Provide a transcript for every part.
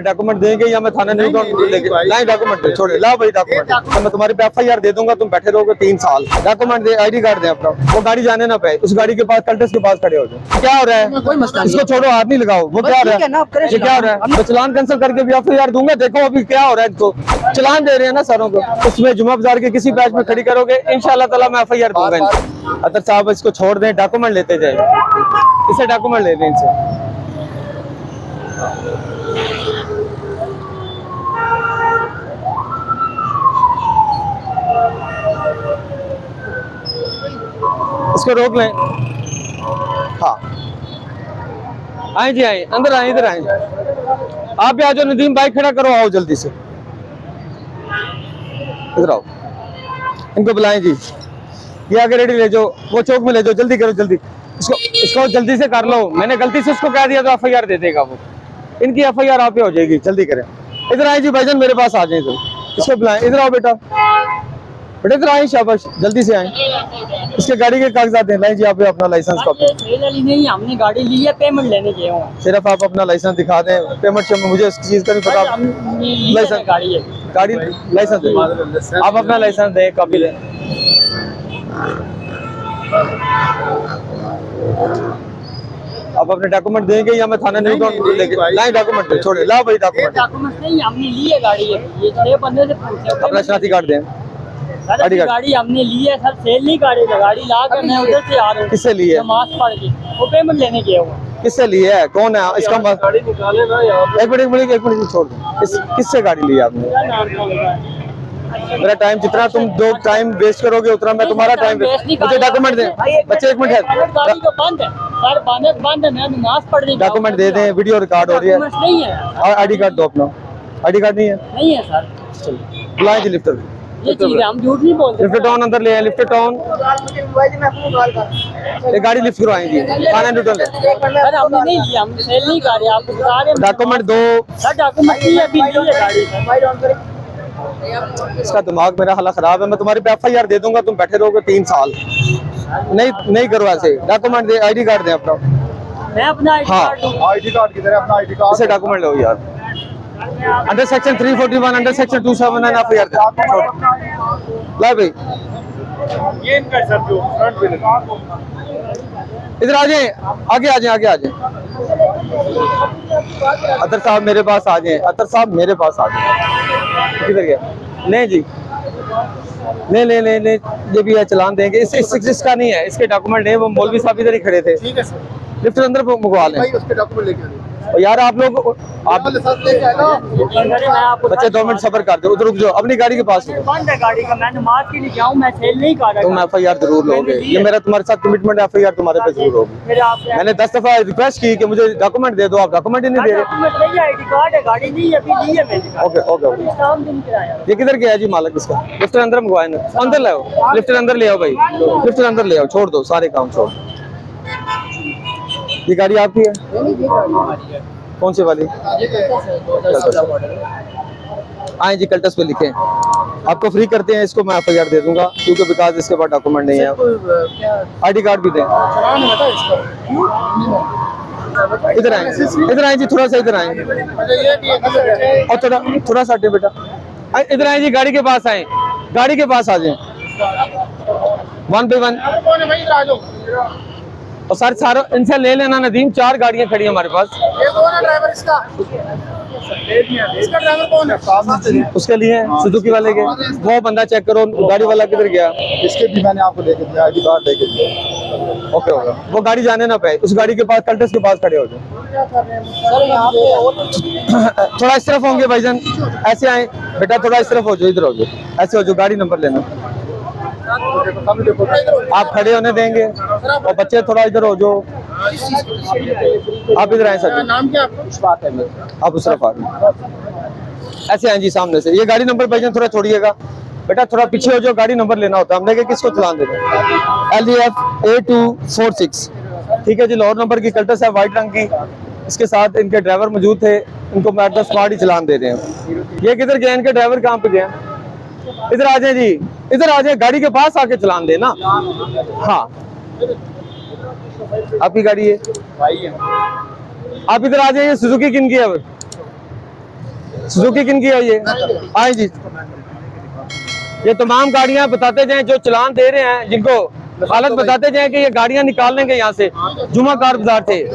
Document देंगे या मैं थाने नहीं डॉक्यूमेंट छोड़े ला भाई डॉक्यूमेंट, तो मैं तुम्हारी पे FIR दे दूंगा, तुम बैठे रहोगे 3 साल। डॉक्यूमेंट दे, ID कार्ड दे अपना, वो गाड़ी जाने ना पाए, उस गाड़ी के पास कल्टस के पास खड़े हो जाओ। क्या हो रहा है? कोई मसला नहीं, इसको छोड़ो, हाथ नहीं लगाओ। वो क्या हो रहा है? ये क्या हो रहा है? मैं चलान कैंसिल करके भी FIR दूंगा। देखो अभी क्या हो रहा है, इनको चलान दे रहे हैं ना सारों को, उसमें जुमा बाजार के किसी बैच में खड़ी करोगे, इंशाल्लाह ताला मैं FIR दूंगा। अतर साहब इसको छोड़ दें, डॉक्यूमेंट लेते जाए, इसे डॉक्यूमेंट ले दें इनसे। इसको रोक लें। हाँ आए जी, आए अंदर, आए इधर आए। आप भी आ जाओ, नदीम बाइक खड़ा करो, आओ जल्दी से इधर आओ। इनको बुलाएं जी, ये आगे रेडी ले जाओ, वो चौक में ले जाओ, जल्दी करो जल्दी। इसको जल्दी से कर लो, मैंने गलती से उसको कह दिया तो FIR दे देगा वो, इनकी FIR आप पे हो जाएगी, जल्दी करें। इधर आए जी भाईजान, मेरे पास आ जाए, इसको बुलाएं। इधर आओ बेटा, बेटा इधर आए, शाबाश, जल्दी से आए। इसके गाड़ी के कागजात हैं, लाइए जी आप अपना लाइसेंस कॉपी। नहीं, हमने गाड़ी ली है, पेमेंट लेने गए हो। सिर्फ आप अपना लाइसेंस दिखा दें, पेमेंट से मुझे इस चीज़ का भी पता। लाइसेंस गाड़ी लाइसेंस दें, आप अपना लाइसेंस दें, कॉपी लें। आप अपने डॉक्यूमेंट देंगे या मैं थाने नहीं डॉक्यूमेंट छोड़े ला भाई डॉक्यूमेंट नहीं, हमने ली है गाड़ी, ये 6 बंदे से पूछे। अपना शनाख्ती कार्ड दें। गाड़ी हमने ली है सर, सेल नहीं गाड़ी, गाड़ी ला कर मैं उधर से आ रहा हूँ। किससे ली है? नमाज पढ़ के, वो पेमेंट लेने गया हुआ। किससे ली है? कौन है इसका? गाड़ी निकाले ना यार। एक मिनट छोड़ दो। किससे गाड़ी ली आपने? मेरा टाइम जितना तुम 2 टाइम वेस्ट करोगे उतना मैं तुम्हारा टाइम वेस्ट। मुझे डॉक्यूमेंट दें बच्चे, 1 मिनट है, गाड़ी तो बंद है सर, बंद है, मैं नमाज पढ़ रही। डॉक्यूमेंट दे दें, वीडियो रिकॉर्ड हो रही है। नहीं है और ID कार्ड दो अपना। ID कार्ड नहीं है? नहीं है सर। बुलाएं जी लिफ्टर, ये चीज हम झूठ नहीं बोलते। लिफ्ट टाउन अंदर ले आए, लिफ्ट टाउन ये गाड़ी लिफ्ट करवाएंगी खाना न्यूटन। सर हमने नहीं लिया, हम सेल नहीं कर रहे, आपको बता रहे हैं। डॉक्यूमेंट दो सर, डॉक्यूमेंट नहीं है, अभी ली है गाड़ी। इसका दिमाग मेरा हाल खराब है, मैं तुम्हारी पे FIR दे दूंगा, तुम बैठे रहोगे 3 साल। नहीं करो ऐसे। डॉक्यूमेंट दे, ID कार्ड दे अपना। मैं अपना ID कार्ड किधर है? अपना ID कार्ड, इसे डॉक्यूमेंट लो यार। Under section 341, under section 279 FIR दे। ला भाई ये इनका सर जो फ्रंट व्हील इधर आ जाए, आगे आ जाए। अतर साहब मेरे पास आ जाए, अतर साहब मेरे पास आ जाए। किधर गया? नहीं जी, नहीं, ये भी है, चलान देंगे। इसका नहीं है, इसके डॉक्यूमेंट नहीं, वो मौलवी साहब इधर ही खड़े थे। ठीक है सर, लिफ्ट अंदर मंगवा लें। उसके डॉक्यूमेंट लेके आइए यार आप लोग बच्चे 2 मिनट सब्र कर दो, उधर रुक जाओ, अपनी गाड़ी के पास बंद है गाड़ी का, मैं नमाज के लिए जाऊँ, मैं सेल नहीं कर रहा। तुम FIR जरूर लोगे, ये मेरा तुम्हारे साथ कमिटमेंट है, FIR तुम्हारे पे जरूर होगी। मैंने 10 दफा रिक्वेस्ट की कि मुझे डॉक्यूमेंट दे दो, आप डॉक्यूमेंट ही नहीं दे रहे। ID कार्ड है, गाड़ी नहीं है, अभी ली है मैंने। ओके। ये किधर गया जी मालिक इसका? लिफ्ट अंदर मंगवाए ना, अंदर ले आओ, लिफ्ट अंदर ले आओ भाई, लिफ्ट अंदर ले आओ, छोड़ दो सारे काम छोड़। ये गाड़ी आपकी है? कौन सी वाली? आए जी, कल्टस पे लिखे, आपको फ्री करते हैं, इसको मैं FIR दे दूंगा क्योंकि बिकॉज इसके पास डॉक्यूमेंट नहीं है। ID कार्ड भी दें। इधर आए जी, थोड़ा सा इधर आए, और थोड़ा सा बेटा इधर आए जी, गाड़ी के पास आए, गाड़ी के पास आ जाए, 1 by 1। और सारे इनसे ले लेना नदीम, 4 गाड़ियां खड़ी है हमारे पास। ये कौन है ड्राइवर इसका ड्राइवर कौन है? उसके लिए सुजुकी वाले के, वो बंदा चेक करो, गाड़ी वाला किधर गया? इसके भी मैंने आपको लेके दिया, ID कार्ड लेके दिया। ओके होगा, वो गाड़ी जाने ना पाए, उस गाड़ी के पास कल्टस के पास खड़े हो जाए। थोड़ा इस तरफ होंगे भाईजान, ऐसे आए बेटा, थोड़ा इस तरफ हो जाओ, इधर हो जाओ, ऐसे हो जाओ, गाड़ी नंबर लेना। आप खड़े होने देंगे और बच्चे थोड़ा इधर हो जाओ, आप इधर आए सर। नाम क्या आपका? आप उस तरफ आ गए, ऐसे आए जी सामने से। ये गाड़ी नंबर भाईजान थोड़ा छोड़िएगा बेटा, थोड़ा पीछे हो जाओ, गाड़ी नंबर लेना होता है हमने, किसको चलान देना? LEF A246, ठीक है जी। लाहौर नंबर की कल्टस है, व्हाइट रंग की, इसके साथ इनके ड्राइवर मौजूद थे, इनको मैं 10 स्पॉट ही चलान दे रहे हैं। ये किधर गए? इनके ड्राइवर कहाँ पे गए? इधर आ जाए जी, इधर आ जाए, गाड़ी के पास आके चलान देना। हाँ आपकी गाड़ी है, आप इधर आ जाइए। सुजुकी किन की है? सुजुकी किन की है ये? आए जी, ये तमाम गाड़ियां बताते जाएं जो चलान दे रहे हैं, जिनको हालत बताते जाएं कि ये गाड़ियां निकाल लेंगे यहाँ से। जुमा कार बाजार थे।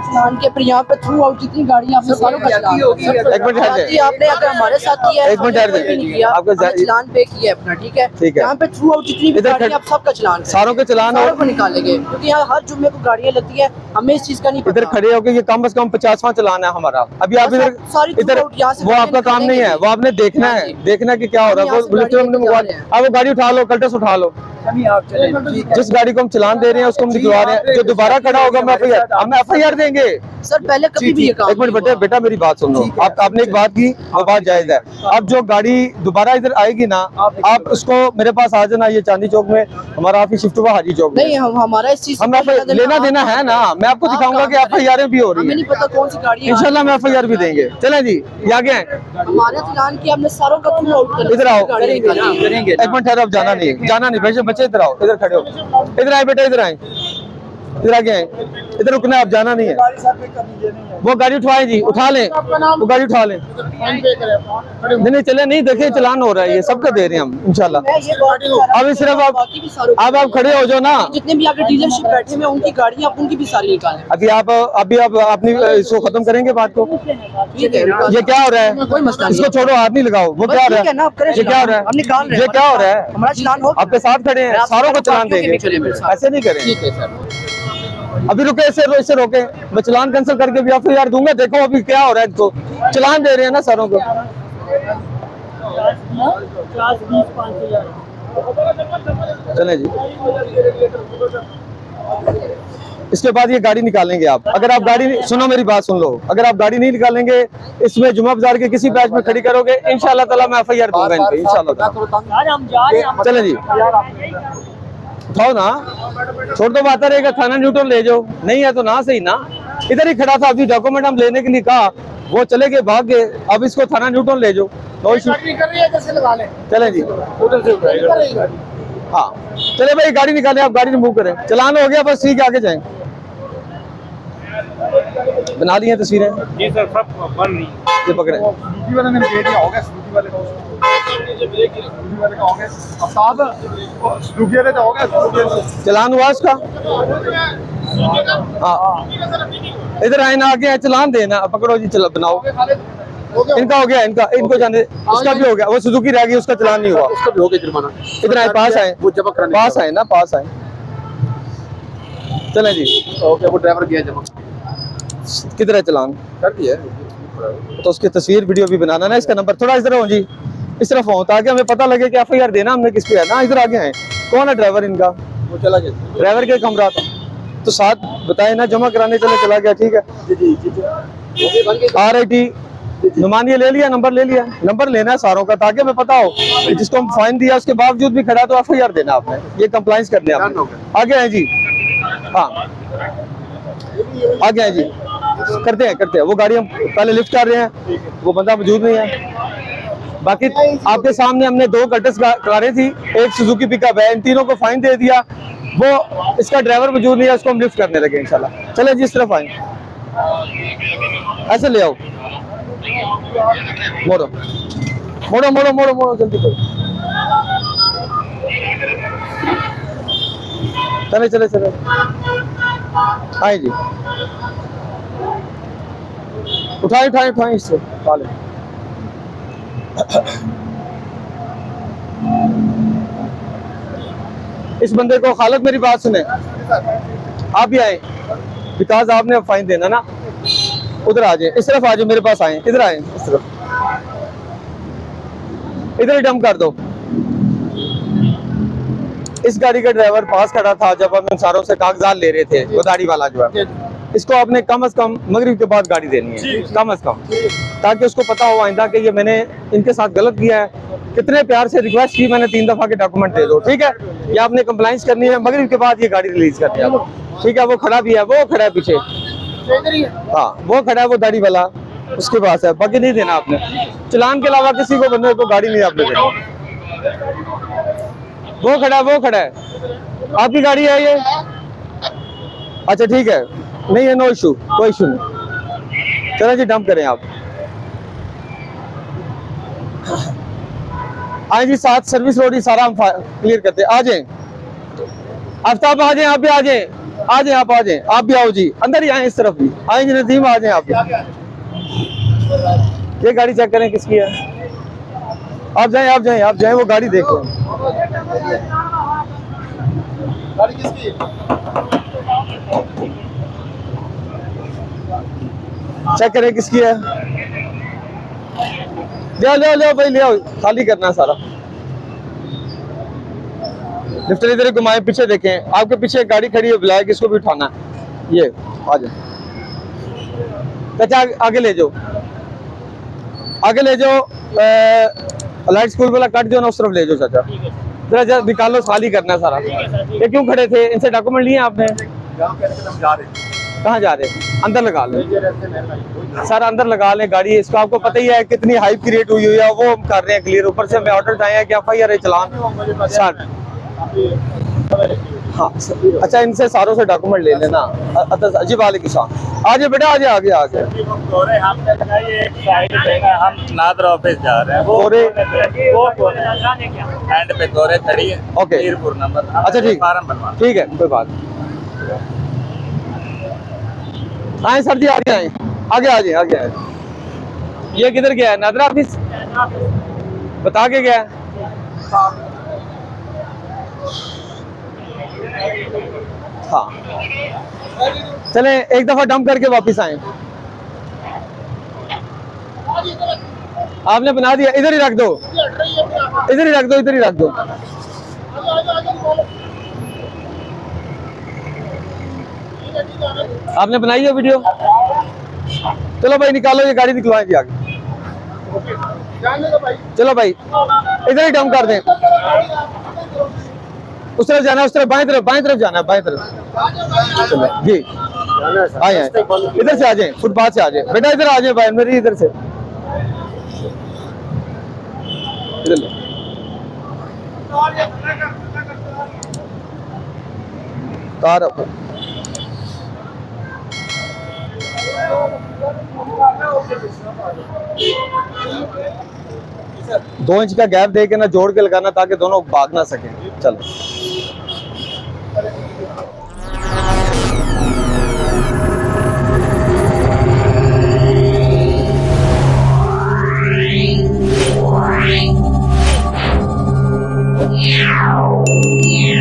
चलान के पर यहाँ पे थ्रू आउट जितनी गाड़ियां आपने सारों का चलान एक मिनट ठहर जाए, आपने अगर हमारे साथ किया है, एक मिनट ठहर जाए, आपका चलान पे किया है अपना, ठीक है। ठीक है। यहाँ पे थ्रू आउट जितनी भी इधर गाड़ियां आप सबका चलान सारों के चलान सारों और को निकालेंगे, क्योंकि यहाँ हर जुम्मे को गाड़ियां लगती है, हमें इस चीज का नहीं इधर पता। खड़े होके ये कम से कम 50वां चलान है हमारा। अभी आप इधर सारी इधर यहाँ से वो आपका काम नहीं है, वो आपने देखना है, देखना कि क्या हो रहा है। वो बुलेटिन हमने मंगवा लिया। अब वो गाड़ी उठा लो, कल्टस उठा लो। जिस गाड़ी को हम चलान दे रहे हैं उसको हम दिखवा रहे हैं, जो दोबारा खड़ा होगा हम FIR देंगे। सर पहले कभी भी ये काम एक मिनट बेटा मेरी बात सुन लो। आपने एक बात की, वो बात जायज है। अब जो गाड़ी दोबारा इधर आएगी ना, आप उसको मेरे पास आ जाना, ये चांदी चौक में हमारा ऑफिस शिफ्ट हुआ, हाजी चौक में। नहीं, हमारा इस चीज हम लेना देना है ना, मैं आपको दिखाऊंगा कि FIR भी हो रही हमें है। नहीं पता कौन सी गाड़ी है। इंशाल्लाह हम FIR भी देंगे। चलें जी, ये आगे हैं। हमारे चलान की हमने सारों का थ्रू आउट इधर आओ, करेंगे। एक मिनट ठहरो, अब जाना नहीं बच्चे इधर आओ, इधर खड़े हो, इधर आए बेटा, इधर आए, इधर आगे आए, इधर रुकना है, अब जाना नहीं है। वो गाड़ी उठवाएं जी, उठा लें, वो गाड़ी उठा लें। नहीं चले, नहीं देखे चलान हो रहा है, ये सबका दे रहे हैं हम इंशाल्लाह। अब सिर्फ आप खड़े हो जाओ ना। जितने भी आगे डीलरशिप बैठे हैं उनकी गाड़ियां उनकी भी सारी निकालें। अभी आप अपनी इसको खत्म करेंगे बात को। ठीक है, ये क्या हो रहा है? कोई मसला नहीं। इसको छोड़ो, हाथ नहीं लगाओ। वो क्या हो रहा है? ये क्या हो रहा है? हम निकाल रहे हैं, ये क्या हो रहा है? हमारा चलान हो, आपके साथ खड़े हैं, सारों को चलान देंगे, ऐसे नहीं करें। ठीक है सर। अभी रुके, इससे रोके, मैं चलान कैंसिल करके भी FIR दूंगा। देखो अभी क्या हो रहा है, इनको चलान दे रहे हैं ना सारों को। 50, 20, 5,000। चले जी, इसके बाद ये गाड़ी निकालेंगे आप। अगर आप गाड़ी, सुनो मेरी बात सुन लो, अगर आप गाड़ी नहीं निकालेंगे, इसमें जुमा बाजार के किसी बैच में खड़ी करोगे, इंशाल्लाह ताला मैं FIR दूंगा इन पे, इंशाल्लाह। यार हम जा रहे हैं। चले जी, उठाओ ना, छोड़ दो, आता रहेगा। थाना न्यूट्रल ले जाओ, नहीं है तो ना सही ना। इधर ही खड़ा था, अभी डॉक्यूमेंट हम लेने के लिए कहा, वो चले गए, भाग गए। अब इसको थाना न्यूट्रल ले जाओ, नो इशू। चले जी, हाँ चले भाई, गाड़ी निकालें, आप गाड़ी रिमूव करें। चलान हो गया बस, ठीक है, आगे जाएं। बना ली हैं तस्वीरें जी सर, सब बन रही है। ये पकड़े, स्कूटी वाले ने भेज दिया, हो गया स्कूटी वाले का, स्कूटी वाले का हो गया। अब साहब स्कूटी वाले का हो गया, चलान हुआ इसका। हाँ इधर आए ना, आगे चलान देना, पकड़ो जी, चला बनाओ। इनका हो गया, इनको जाने, इसका भी हो गया। वो सुजुकी रह गई, उसका चलान नहीं हुआ, उसका भी हो गया जुर्माना। इधर आए, पास आए, वो जमा कराने पास आए ना, पास आए। चले जी, हो गया, वो ड्राइवर गया जमा किधर है चलान? कर दिया। तो उसकी तस्वीर वीडियो भी बनाना ना। इसका नंबर थोड़ा इधर हो जी, इस तरफ हो, ताकि हमें पता लगे कि FIR देना हमने किस पे है ना। इधर आगे हैं, कौन है ड्राइवर इनका? वो चला गया ड्राइवर के कमरा था, तो साथ बताए ना, जमा कराने चला गया। ठीक है, जी। RIT नुमानिया ले लिया, नंबर ले लिया, नंबर लेना है सारों का, ताकि हमें पता हो कि जिसको हम फाइन दिया उसके बावजूद भी खड़ा, तो FIR देना आपने, ये कंप्लाइंस करने आपने। आगे हैं जी, हाँ आगे हैं जी, करते हैं। वो गाड़ी हम पहले लिफ्ट कर रहे हैं, वो बंदा मौजूद नहीं है। बाकी आपके सामने हमने 2 कल्टस कारें थी, एक सुजुकी पिकअप है, इन तीनों को फाइन दे दिया। वो इसका ड्राइवर मौजूद नहीं है, उसको हम लिफ्ट करने लगे इंशाल्लाह। चले जी, इस तरफ आए, ऐसे ले आओ, मोड़ो जल्दी करो। चले आए जी, उठाए इससे पाले। इस बंदे को, खालद मेरी बात सुने, आप भी आए, बिकॉज आपने अब फाइन देना ना। उधर आ जाए, इस तरफ आ जाए, मेरे पास आए, इधर आए, इस तरफ, इधर ही डंप कर दो। इस गाड़ी का ड्राइवर पास खड़ा था जब हम सारों से कागजात ले रहे थे, वो दाढ़ी वाला जो है, इसको आपने कम से कम मगरिब के बाद गाड़ी देनी है, कम से कम, ताकि उसको पता हो आइंदा कि ये मैंने इनके साथ गलत किया है। कितने प्यार से रिक्वेस्ट की मैंने, 3 दफा के डॉक्यूमेंट दे दो, ठीक है। ये आपने कंप्लाइंस करनी है, मगरिब के बाद ये गाड़ी रिलीज करनी है, ठीक है। वो खड़ा भी है, वो खड़ा है पीछे, हाँ वो खड़ा है, वो दाढ़ी वाला उसके पास है, बाकी नहीं देना आपने। चलान के अलावा किसी को, बंदे को गाड़ी नहीं आपने देनी। वो खड़ा है, आपकी गाड़ी है ये? अच्छा ठीक है, नहीं है, नो इशू, कोई इशू नहीं। चलो जी, डंप करें आप। आए जी, साथ सर्विस रोड ही सारा हम क्लियर करते हैं। आ जाए आफ्ताब, आ जाए, आप भी आ जाए, आ जाए, आप आ जाए, आप भी आओ जी, अंदर ही आए, इस तरफ भी आए जी, नदीम आ जाए आप भी। ये गाड़ी चेक करें किसकी है, आप जाएं, आप जाएं, आप जाएं, वो गाड़ी देख लें। गाड़ी किसकी? चेक करें किसकी है, ले ले भाई, ले आओ, खाली करना है सारा। लिफ्टर इधर घुमाएं, पीछे देखें, आपके पीछे एक गाड़ी खड़ी है ब्लैक, इसको भी उठाना है। ये आ जाए चाचा, आगे ले जाओ, आगे ले जाओ, लाइट स्कूल वाला कट जो ना उस तरफ ले जाओ चाचा, जरा निकालो, खाली करना है सारा। ये क्यों खड़े थे, इनसे डॉक्यूमेंट लिए आपने? जा रहे, कहाँ जा रहे? अंदर लगा लें सर, अंदर लगा लें गाड़ी। इसको आपको पता ही है कितनी हाइप क्रिएट हुई है, वो हम कर रहे हैं क्लियर। ऊपर से हमें ऑर्डर आए हैं कि FIR चलान सर। हाँ अच्छा, इनसे सारों से डॉक्यूमेंट ले लेना। जी वालेकुम सलाम, आजे बेटा, आजे, आगे आगे। हम नादर ऑफिस जा रहे हैं, तोरे एंड पे तोरे खड़ी है। Okay, Mirpur number. अच्छा ठीक, फार्म बनवा, ठीक है, कोई बात। आए सर जी, आगे आए, आगे आ जाए, आगे आए। ये किधर गया है? नादरा ऑफिस बता के गया है। हाँ चले, एक दफा डंप करके वापस आए। आपने बना दिया, इधर ही रख दो, इधर ही रख दो, इधर ही रख दो। आपने बनाई है वीडियो? चलो भाई निकालो, ये गाड़ी निकलवाएं जी आगे। चलो भाई इधर ही डंप कर दें, उस तरफ जाना, उस तरफ, बाएं तरफ, बाएं तरफ जाना है, बाएं तरफ। चलो जी, आए इधर से आ जाए, फुटपाथ से आ जाए बेटा, इधर आ जाए भाई, मेरी इधर से इधर लो। कार 2 इंच का गैप दे के ना जोड़ के लगाना, ताकि दोनों भाग ना सके। चलो Yeah.